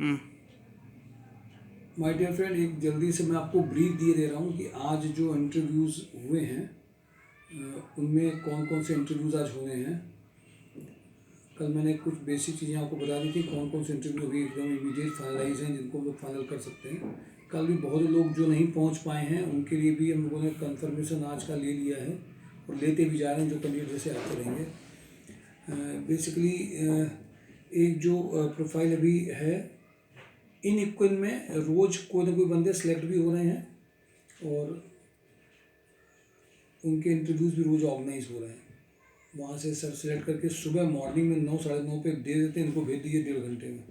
My dear friend, एक जल्दी से मैं आपको ब्रीफ दिए दे रहा हूँ कि आज जो इंटरव्यूज़ हुए हैं उनमें कौन कौन से इंटरव्यूज़ आज हुए हैं। कल मैंने कुछ बेसिक चीज़ें आपको बता दी थी, कौन कौन से इंटरव्यू अभी एकदम इमीडिएट फाइनलाइज हैं जिनको हम लोग फाइनल कर सकते हैं। कल भी बहुत लोग जो नहीं पहुँच पाए हैं उनके लिए भी हम लोगों ने कन्फर्मेशन आज का ले लिया है और लेते भी जा रहे हैं, जो कैंडिडेट जैसे आते रहेंगे। बेसिकली एक जो प्रोफाइल अभी है, इन इक्वल में रोज कोई ना कोई बंदे सेलेक्ट भी हो रहे हैं और उनके इंटरव्यूज़ भी रोज़ ऑर्गेनाइज हो रहे हैं। वहाँ से सर सेलेक्ट करके सुबह मॉर्निंग में 9 साढ़े 9 पे दे देते हैं, इनको भेज दीजिए 1.5 घंटे में।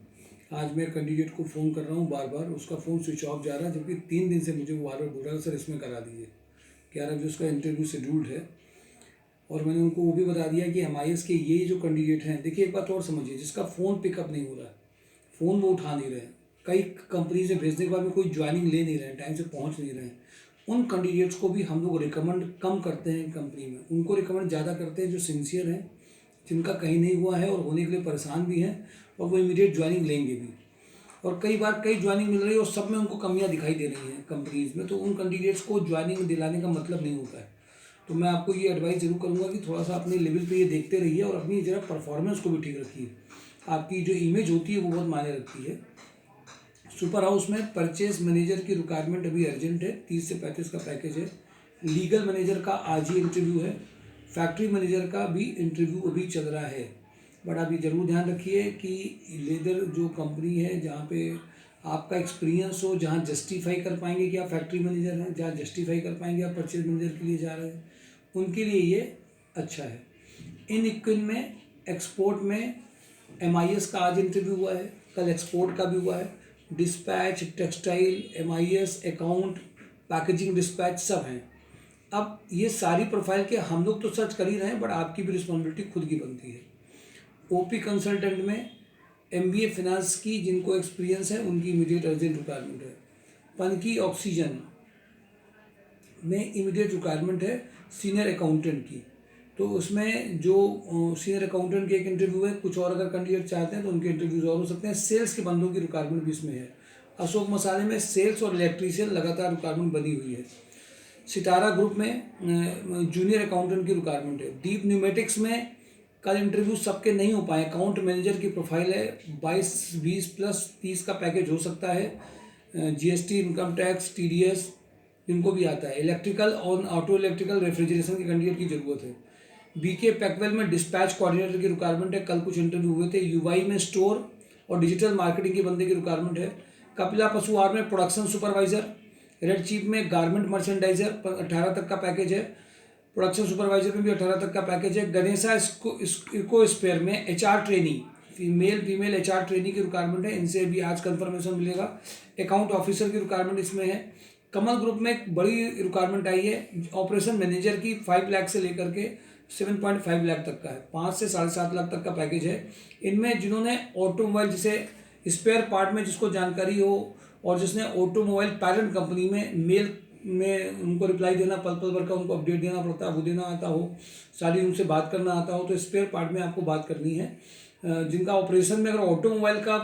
आज मैं कैंडिडेट को फ़ोन कर रहा हूँ बार बार, उसका फ़ोन स्विच ऑफ जा रहा है, जबकि 3 दिन से मुझे वो बार बार बोल रहा है सर इसमें करा दीजिए। 11 बजे उसका इंटरव्यू शेड्यूल्ड है और मैंने उनको वो भी बता दिया कि MIS के ये जो कैंडिडेट हैं, देखिए एक बात और समझिए, जिसका फ़ोन पिकअप नहीं हो रहा है, फ़ोन वो उठा नहीं रहे हैं, कई कंपनी से भेजने के बाद में कोई ज्वाइनिंग ले नहीं रहे हैं, टाइम से पहुंच नहीं रहे हैं, उन कैंडिडेट्स को भी हम लोग रिकमेंड कम करते हैं कंपनी में। उनको रिकमेंड ज़्यादा करते हैं जो सिंसियर हैं, जिनका कहीं नहीं हुआ है और होने के लिए परेशान भी हैं और वो इमीडिएट ज्वाइनिंग लेंगे भी। और कई बार कई ज्वाइनिंग मिल रही है और सब में उनको कमियां दिखाई दे रही हैं कंपनीज में, तो उन कैंडिडेट्स को ज्वाइनिंग दिलाने का मतलब नहीं होता है। तो मैं आपको ये एडवाइस जरूर करूँगा कि थोड़ा सा अपने लेवल पे ये देखते रहिए और अपनी ज़रा परफॉर्मेंस को भी ठीक रखिए। आपकी जो इमेज होती है वो बहुत मायने रखती है। सुपर हाउस में परचेज मैनेजर की रिक्वायरमेंट अभी अर्जेंट है, 30 से 35 का पैकेज है। लीगल मैनेजर का आज ही इंटरव्यू है। फैक्ट्री मैनेजर का भी इंटरव्यू अभी चल रहा है। बट आप ये ज़रूर ध्यान रखिए कि लेदर जो कंपनी है जहाँ पे आपका एक्सपीरियंस हो, जहाँ जस्टिफाई कर पाएंगे कि आप फैक्ट्री मैनेजर हैं, जहाँ जस्टिफाई कर पाएंगे आप परचेज मैनेजर के लिए जा रहे हैं, उनके लिए ये अच्छा है। इन इक्विन में एक्सपोर्ट में MIS का आज इंटरव्यू हुआ है, कल एक्सपोर्ट का भी हुआ है। Dispatch, textile, MIS, account, packaging, dispatch सब हैं। अब ये सारी प्रोफाइल के हम लोग तो सर्च कर ही रहे हैं, बट आपकी भी रिस्पॉन्सिबिलिटी खुद की बनती है। OP कंसल्टेंट में MBA फिनांस की जिनको एक्सपीरियंस है उनकी इमीडिएट अर्जेंट रिक्वायरमेंट है। पनकी ऑक्सीजन में इमीडिएट रिक्वायरमेंट है सीनियर अकाउंटेंट की, तो उसमें जो सीनियर अकाउंटेंट के एक इंटरव्यू है, कुछ और अगर कैंडिडेट चाहते हैं तो उनके इंटरव्यूज और हो सकते हैं। सेल्स के बंदों की रिक्वायरमेंट भी इसमें है। अशोक मसाले में सेल्स और इलेक्ट्रीशियन लगातार रिक्वायरमेंट बनी हुई है। सितारा ग्रुप में जूनियर अकाउंटेंट की रिक्वायरमेंट है। दीप न्यूमेटिक्स में कल इंटरव्यू सबके नहीं हो पाए। अकाउंट मैनेजर की प्रोफाइल है, 22, 20 प्लस 30 का पैकेज हो सकता है। GST, इनकम टैक्स, TDS जिनको भी आता है। इलेक्ट्रिकल और ऑटो इलेक्ट्रिकल रेफ्रिजरेशन के कैंडिडेट की ज़रूरत है। BK पैकवेल में डिस्पैच कोऑर्डिनेटर की रिक्वायरमेंट है, कल कुछ इंटरव्यू हुए थे। UI में स्टोर और डिजिटल मार्केटिंग के बंदे की रिक्वायरमेंट है। कपिला पशुआहार में प्रोडक्शन सुपरवाइजर। रेड चीफ में गारमेंट मर्चेंडाइजर 18 तक का पैकेज है। प्रोडक्शन सुपरवाइजर में भी 18 तक का पैकेज है। गणेशा इको स्पेयर में HR trainee, female HR trainee की रिक्वायरमेंट है, इनसे भी आज कंफर्मेशन मिलेगा। अकाउंट ऑफिसर की रिक्वायरमेंट इसमें है। कमल ग्रुप में एक बड़ी रिक्वायरमेंट आई है ऑपरेशन मैनेजर की, 5 लाख से लेकर के 7.5 लाख तक का है। 5 से 7.5 लाख तक का पैकेज है। इनमें जिन्होंने ऑटोमोबाइल, जैसे स्पेयर पार्ट में जिसको जानकारी हो और जिसने ऑटोमोबाइल पैरेंट कंपनी में मेल में उनको रिप्लाई देना, पल पल भर का उनको अपडेट देना पड़ता है, वो देना आता हो, सारी उनसे बात करना आता हो, तो स्पेयर पार्ट में आपको बात करनी है। जिनका ऑपरेशन में, अगर ऑटोमोबाइल का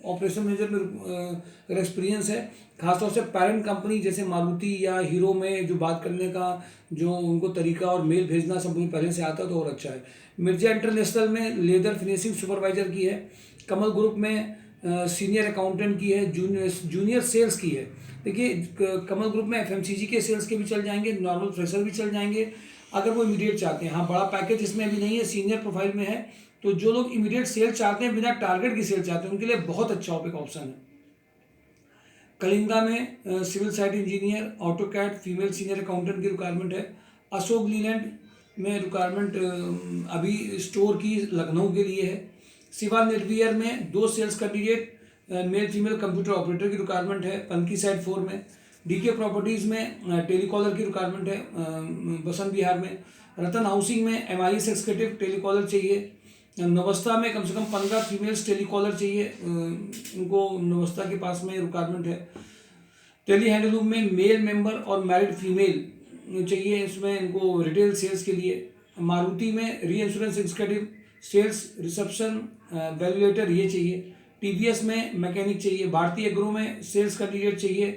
ऑपरेशन मैनेजर में अगर एक्सपीरियंस है, खासतौर से पैरेंट कंपनी जैसे मारुति या हीरो में जो बात करने का जो उनको तरीका और मेल भेजना सब मुझे पहले से आता तो और अच्छा है। मिर्जा इंटरनेशनल में लेदर फिनिशिंग सुपरवाइजर की है। कमल ग्रुप में सीनियर अकाउंटेंट की है, जूनियर सेल्स की है। देखिए कमल ग्रुप में FMCG के सेल्स के भी चल जाएंगे, नॉर्मल फ्रेशर भी चल जाएंगे अगर वो इमीडिएट चाहते हैं। हाँ, बड़ा पैकेज इसमें भी नहीं है, सीनियर प्रोफाइल में है, तो जो लोग इमीडिएट सेल चाहते हैं, बिना टारगेट की सेल चाहते हैं, उनके लिए बहुत अच्छा एक ऑप्शन है। कलिंगा में civil site engineer, AutoCAD, female senior accountant की रिक्वायरमेंट है। अशोक लीलैंड में रिक्वायरमेंट अभी स्टोर की लखनऊ के लिए है। सिवा नेटवियर में 2 sales candidate, male female computer operator की रिक्वायरमेंट है। पनकी साइड 4 में। DK प्रॉपर्टीज़ में टेलीकॉलर की रिक्वायरमेंट है बसंत विहार में। रतन हाउसिंग में MIS एक्सिक्यूटिव टेलीकॉलर चाहिए। नवस्था में कम से कम 15 फीमेल्स टेलीकॉलर चाहिए, उनको नवस्था के पास में रिक्वायरमेंट है। टेली हैंडलूम में मेल मेंबर और मैरिड फीमेल चाहिए, इसमें इनको रिटेल सेल्स के लिए। मारुति में re insurance executive, sales, reception, valuator ये चाहिए। टीवीएस में मैकेनिक चाहिए, भारतीय एग्रो में सेल्स कैंडिडेट चाहिए,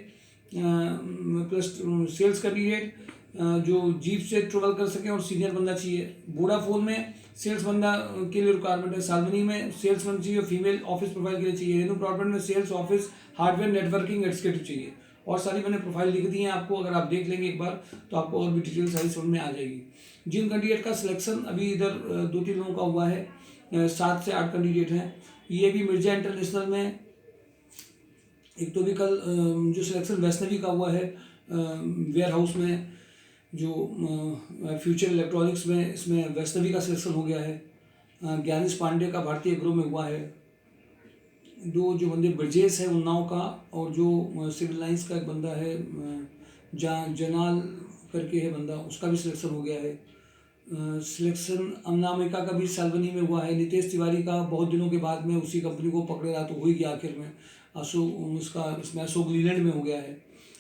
प्लस सेल्स कैंडिडेट जो जीप से ट्रेवल कर सके और सीनियर बंदा चाहिए। वोडाफोन में सेल्स बंदा के लिए रिक्वायरमेंट है। सालवनी में सेल्स बंदा चाहिए, फीमेल ऑफिस प्रोफाइल के लिए चाहिए। रेनू ब्रॉडबैंड में sales office hardware networking executive चाहिए। और सारी मैंने प्रोफाइल लिख दी है आपको, अगर आप देख लेंगे एक बार तो आपको और भी डिटेल सारी समझ में आ जाएगी। जिन कैंडिडेट का सिलेक्शन अभी इधर 2-3 लोगों का हुआ है, 7 से 8 कैंडिडेट हैं। ये भी मिर्जा इंटरनेशनल में, एक तो भी कल जो सिलेक्शन वैष्णवी का हुआ है वेयर हाउस में, जो फ्यूचर इलेक्ट्रॉनिक्स में, इसमें वैष्णवी का सिलेक्शन हो गया है। ज्ञानेश पांडे का भारतीय एग्रो में हुआ है। दो जो बंदे ब्रजेश है उन्नाव का, और जो सिविल लाइंस का एक बंदा है जनाल करके है बंदा, उसका भी सिलेक्शन हो गया है। सिलेक्शन अनामिका का भी सालवनी में हुआ है। नितेश तिवारी का बहुत दिनों के बाद में उसी कंपनी को पकड़े रहा तो हो ही गया आखिर में। इसमें अशोक लीलैंड में हो गया है।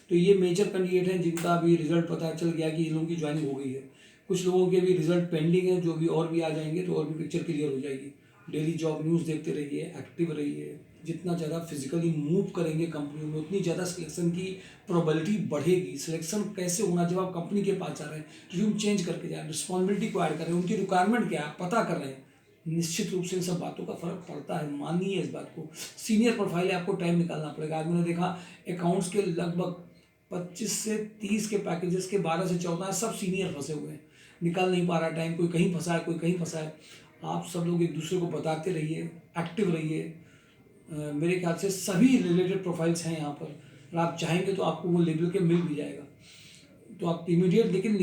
तो ये मेजर कैंडिडेट हैं जिनका अभी रिजल्ट पता चल गया कि इन लोगों की ज्वाइनिंग हो गई है। कुछ लोगों के भी रिजल्ट पेंडिंग है, जो भी और भी आ जाएंगे तो और भी पिक्चर क्लियर हो जाएगी। डेली जॉब न्यूज़ देखते रहिए, एक्टिव रहिए। जितना ज़्यादा फिजिकली मूव करेंगे कंपनी में, उतनी ज़्यादा सिलेक्शन की प्रोबेबिलिटी बढ़ेगी। सिलेक्शन कैसे होना, जब आप कंपनी के पास जा रहे हैं, रिज्यूम चेंज करके जा रहे हैं, रिस्पॉन्सिबिलिटी को ऐड कर रहे हैं, उनकी रिक्वायरमेंट क्या है पता कर रहे हैं, निश्चित रूप से इन सब बातों का फर्क पड़ता है। मानिए इस बात को। सीनियर प्रोफाइल है, आपको टाइम निकालना पड़ेगा। आज मैंने देखा अकाउंट्स के लगभग 25 से 30 के पैकेजेस के 12 से 14 सब सीनियर फंसे हुए हैं, निकाल नहीं पा रहा टाइम। कोई कहीं फंसा है, कोई कहीं फंसा है। आप सब लोग एक दूसरे को बताते रहिए, एक्टिव रहिए। मेरे ख्याल से सभी रिलेटेड प्रोफाइल्स हैं यहाँ पर, और आप चाहेंगे तो आपको वो लेवल के मिल भी जाएगा। तो आप इमीडिएट लेकिन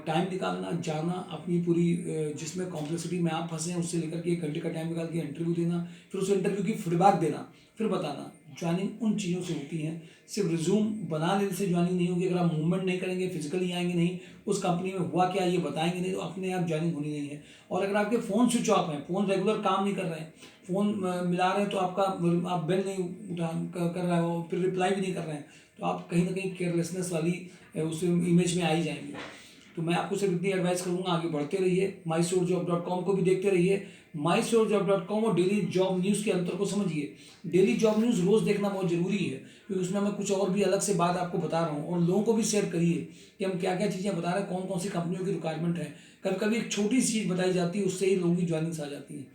टाइम निकालना, जाना, अपनी पूरी जिसमें कॉम्प्लेक्सिटी में आप फंसे हैं उससे लेकर के 1 घंटे का टाइम निकाल के इंटरव्यू देना, फिर उस इंटरव्यू की फीडबैक देना, फिर बताना। ज्वाइनिंग उन चीज़ों से होती है, सिर्फ रिज्यूम बना लेने से ज्वाइनिंग नहीं होगी। अगर आप मूवमेंट नहीं करेंगे, फिजिकली आएंगे नहीं, उस कंपनी में हुआ क्या ये बताएंगे नहीं, तो अपने आप ज्वाइनिंग होनी नहीं है। और अगर आपके फ़ोन स्विच ऑफ हैं, फ़ोन रेगुलर काम नहीं कर रहे हैं, फ़ोन मिला रहे हैं तो आप बेल नहीं कर रहे हो, फिर रिप्लाई भी नहीं कर रहे हैं, तो आप कहीं ना कहीं केयरलेसनेस वाली उस इमेज में आ ही जाएंगे। तो मैं आपको सिर्फ इतनी एडवाइस करूंगा, आगे बढ़ते रहिए। mysourcejob.com को भी देखते रहिए। mysourcejob.com और डेली जॉब न्यूज़ के अंतर को समझिए। डेली जॉब न्यूज़ रोज़ देखना बहुत ज़रूरी है, क्योंकि उसमें मैं कुछ और भी अलग से बात आपको बता रहा हूँ, और लोगों को भी शेयर करिए कि हम क्या क्या चीज़ें बता रहे हैं, कौन कौन सी कंपनियों की रिक्वायरमेंट है। कभी कभी एक छोटी सी चीज़ बताई जाती है, उससे ही लोगों की ज्वाइनिंग्स आ जाती हैं।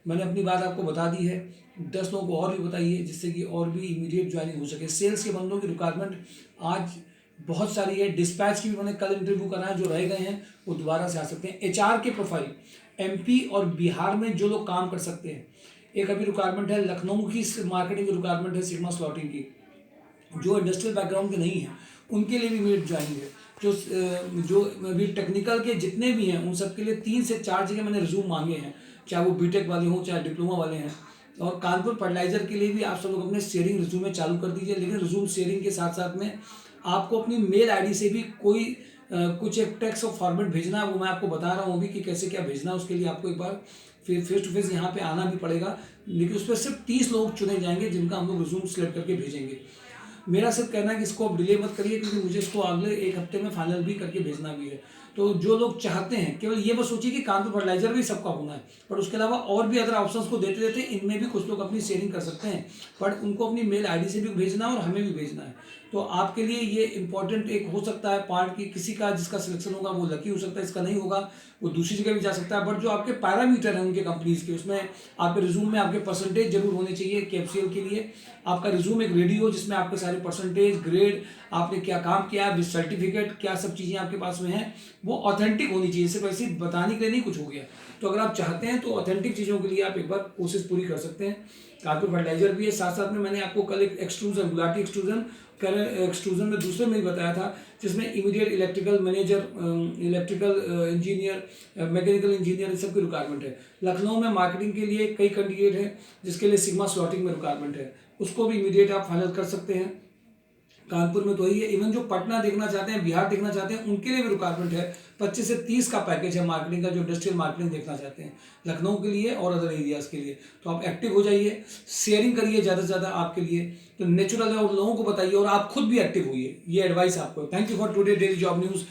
मैंने अपनी बात आपको बता दी है, 10 लोगों को और भी बताइए, जिससे कि और भी इमीडिएट ज्वाइनिंग हो सके। सेल्स के बंदों की रिक्वायरमेंट आज बहुत सारी है। डिस्पैच की भी मैंने कल इंटरव्यू करा है, जो रह गए हैं वो दोबारा से आ सकते हैं। एचआर के प्रोफाइल एमपी और बिहार में जो लोग काम कर सकते हैं, एक अभी रिक्वायरमेंट है लखनऊ की मार्केटिंग की रिक्वायरमेंट है, सिग्मा स्लॉटिंग की। जो इंडस्ट्रियल बैकग्राउंड के नहीं हैं उनके लिए भी इमीडिएट ज्वाइनिंग है। जो अभी टेक्निकल के जितने भी हैं उन सब के लिए 3 से 4 जगह मैंने रिज्यूम मांगे हैं, चाहे वो बीटेक वाले हों, चाहे डिप्लोमा वाले हैं। और कानपुर फर्टिलाइजर के लिए भी आप सब लोग अपने शेयरिंग रिज्यूमे चालू कर दीजिए, लेकिन रिज्यूम शेयरिंग के साथ साथ में आपको अपनी मेल आईडी से भी कोई कुछ एक टेक्स्ट और फॉर्मेट भेजना है, वो मैं आपको बता रहा हूँ भी कि कैसे क्या भेजना है। उसके लिए आपको एक बार फिर फेस टू फेस यहाँ पे आना भी पड़ेगा, लेकिन उस पर सिर्फ 30 लोग चुने जाएंगे जिनका हम लोग रिज्यूम सेलेक्ट करके भेजेंगे। मेरा सिर्फ कहना है कि इसको आप डिले मत करिए, क्योंकि मुझे इसको अगले 1 हफ्ते में फाइनल भी करके भेजना भी है। तो जो लोग चाहते हैं, केवल ये बस सोचिए कि कानपुर फर्टिलाइजर भी सबका होना है, पर उसके अलावा और भी अदर ऑप्शंस को देते देते इनमें भी कुछ लोग अपनी शेयरिंग कर सकते हैं, पर उनको अपनी मेल आईडी से भी भेजना है और हमें भी भेजना है। तो आपके लिए ये इंपॉर्टेंट एक हो सकता है पार्ट की, किसी का जिसका सिलेक्शन होगा वो लकी हो सकता है, इसका नहीं होगा वो दूसरी जगह भी जा सकता है। बट जो आपके पैरामीटर हैं उनके कंपनीज के, उसमें आपके रिज्यूम में आपके परसेंटेज जरूर होने चाहिए। केएफसीएल के लिए आपका रिज्यूम एक रेडी हो जिसमें आपके सारे परसेंटेज, ग्रेड, आपने क्या काम किया है, सर्टिफिकेट, क्या सब चीज़ें आपके पास में हैं, वो ऑथेंटिक होनी चाहिए। सिर्फ ऐसे बताने के लिए नहीं कुछ हो गया। तो अगर आप चाहते हैं तो ऑथेंटिक चीज़ों के लिए आप एक बार कोशिश पूरी कर सकते हैं। कानपुर फर्टिलाइजर भी है, साथ साथ में मैंने आपको कल एक एक्सट्रूजन, गुलाटी एक्सट्रूजन एक्सट्रूजन में दूसरे में ही बताया था, जिसमें immediate electrical manager, electrical engineer, mechanical engineer, सब की रिक्वायरमेंट है। लखनऊ में मार्केटिंग के लिए कई कैंडिडेट हैं जिसके लिए सिग्मा स्लॉटिंग में रिक्वायरमेंट है, उसको भी इमीडिएट आप फाइनल कर सकते हैं। कानपुर में तो ही है। इवन जो पटना देखना चाहते हैं, बिहार देखना चाहते हैं, उनके लिए भी रिक्वायरमेंट है। 25 से 30 का पैकेज है मार्केटिंग का, जो इंडस्ट्रियल मार्केटिंग देखना चाहते हैं लखनऊ के लिए और अदर एरियाज़ के लिए। तो आप एक्टिव हो जाइए, शेयरिंग करिए ज़्यादा से ज़्यादा, आपके लिए तो नेचुरल है, और लोगों को बताइए, और आप खुद भी एक्टिव होइए। ये एडवाइस आपको। Thank you for today daily job news.